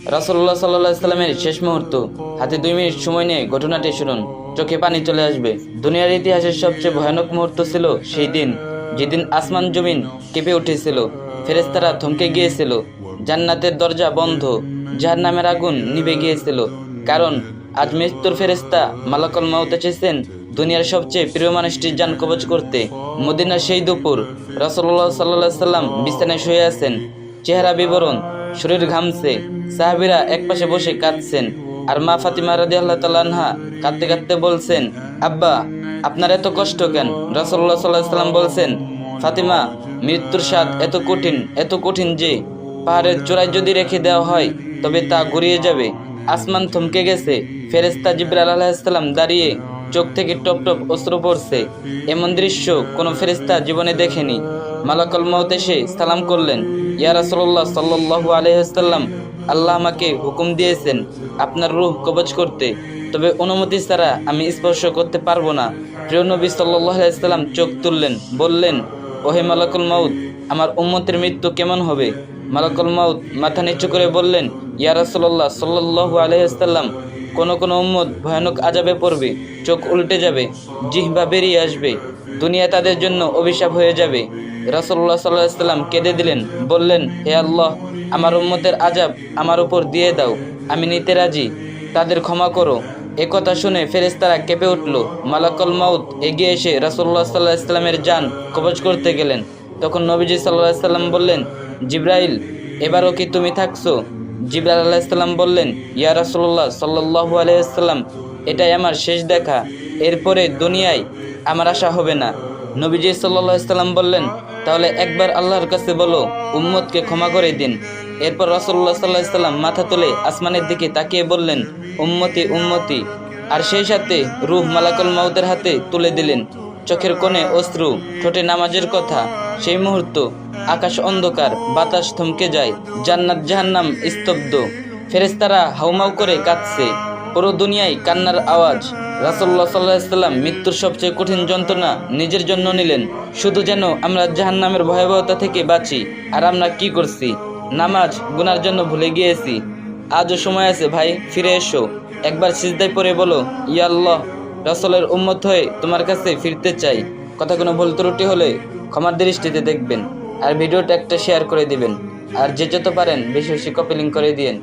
রাসূলুল্লাহ সাল্লাল্লাহু আলাইহি সাল্লামের শেষ মুহূর্ত। হাতে 2 মিনিট সময় নিয়ে ঘটনাটি শুনুন, চোখে পানি চলে আসবে। দুনিয়ার ইতিহাসের সবচেয়ে ভয়ানক মুহূর্ত ছিল সেই দিন, যেদিন আসমান জমিন কেঁপে উঠেছিল, ফেরেশতারা থমকে গিয়েছিল, জান্নাতের দরজা বন্ধ, জাহান্নামের আগুন নিভে গিয়েছিল। কারণ আজ মৃত্যুর ফেরেশতা মালাকুল মাউত এসেছেন দুনিয়ার সবচেয়ে প্রিয় মানুষটির জান কবজ করতে। মদিনার সেই দুপুর, রাসূলুল্লাহ সাল্লাল্লাহু আলাইহি সাল্লাম বিছানায় শুয়ে আছেন, চেহারা বিবরণ, শরীর ঘামছে। সাহাবীরা একপাশে বসে কাঁদছেন, আর মা ফাতিমা রাদিয়াল্লাহু তাআলা আনহা কাঁদতে কাঁদতে বলছেন, আব্বা, আপনার এত কষ্ট কেন? রাসূলুল্লাহ সাল্লাল্লাহু আলাইহি সাল্লাম বলছেন, ফাতিমা, মৃত্যুর স্বাদ এত কঠিন যে পাহাড়ের চূড়ায় যদি রেখে দেওয়া হয় তবে তা গড়িয়ে যাবে। আসমান থমকে গেছে, ফেরেশতা জিবরাইল আলাইহিস সালাম দাঁড়িয়ে, চোখ থেকে টপ টপ অশ্রু পড়ছে। এমন দৃশ্য কোনো ফেরেশতা জীবনে দেখেনি। মালাকুল মাউত এসে সালাম করলেন, ইয়া রাসূলুল্লাহ সাল্লাল্লাহু আলাইহি ওয়াসাল্লাম, আল্লাহ আমাকে হুকুম দিয়েছেন আপনার রূহ কবজ করতে, তবে অনুমতি ছাড়া আমি স্পর্শ করতে পারবো না। প্রিয় নবী সাল্লাল্লাহু আলাইহি ওয়াসাল্লাম চোখ তুললেন, বললেন, ওহে মালাকুল মাউত, আমার উম্মতের মৃত্যু কেমন হবে? মালাকুল মাউত মাথা নিচু করে বললেন, ইয়া রাসূলুল্লাহ সাল্লাল্লাহু আলাইহি ওয়াসাল্লাম, কোন উম্মত ভয়ানক আযাবে পড়বে, চোখ উল্টে যাবে, জিহ্বা বেরিয়ে আসবে, দুনিয়া তাদের জন্য অভিশাপ হয়ে যাবে। রাসূলুল্লাহ সাল্লাল্লাহু আলাইহি ওয়াসাল্লাম কেঁদে দিলেন, বললেন, হে আল্লাহ, আমার উম্মতের আযাব আমার উপর দিয়ে দাও, আমি নিতে রাজি, তাদের ক্ষমা করো। একথা শুনে ফেরেশতারা কেঁপে উঠল। মালাকুল মাউত এগিয়ে এসে রাসূলুল্লাহ সাল্লাল্লাহু আলাইহি ওয়াসাল্লামের জান কবজ করতে গেলেন। তখন নবীজি সাল্লাল্লাহু আলাইহি ওয়াসাল্লাম বললেন, জিবরাইল, এবারও কি তুমি থাকছো? জিবরাইল আলাইহিস সালাম বললেন, ইয়া রাসূলুল্লাহ সাল্লাল্লাহু আলাইহি ওয়াসাল্লাম, এটাই আমার শেষ দেখা, এরপরে দুনিয়ায় আমার আশা হবে না। নবীজি সাল্লাল্লাহু আলাইহি ওয়াসাল্লাম বললেন, তাহলে একবার আল্লাহর কাছে বলো উম্মতকে ক্ষমা করে দিন। এরপর রাসূলুল্লাহ সাল্লাল্লাহু আলাইহি ওয়াসাল্লাম মাথা তুলে আসমানের দিকে তাকিয়ে বললেন, উম্মতি উম্মতি, আর সেই সাথে রূহ মালাকুল মাউতের হাতে তুলে দিলেন। চোখের কোণে অশ্রু, ঠোঁটে নামাজের কথা। সেই মুহূর্ত আকাশ অন্ধকার, বাতাস থমকে যায়, জান্নাত জাহান্নাম স্তব্ধ, ফেরেশতারা হাউমাউ করে কাঁদছে, পুরো দুনিয়ায় কান্নার আওয়াজ। রাসূলুল্লাহ সাল্লাল্লাহু আলাইহি ওয়াসাল্লাম মৃত্যুর সবচেয়ে কঠিন যন্ত্রণা নিজের জন্য নিলেন, শুধু যেন আমরা জাহান্নামের ভয়াবহতা থেকে বাঁচি। আর আমরা কি করছি? নামাজ গুনার জন্য ভুলে গিয়েছি। আজও সময় আছে ভাই, ফিরে এসো, একবার সিজদায় পড়ে বলো, ইয়া আল্লাহ, রাসূলের উম্মত হয়ে তোমার কাছে ফিরতে চাই। কথা কোনো ভুল ত্রুটি হলে ক্ষমার দৃষ্টিতে দেখবেন, আর ভিডিওটা একটা শেয়ার করে দিবেন, আর যে যত পারেন বেশি বেশি কপি লিঙ্ক করে দিয়েন।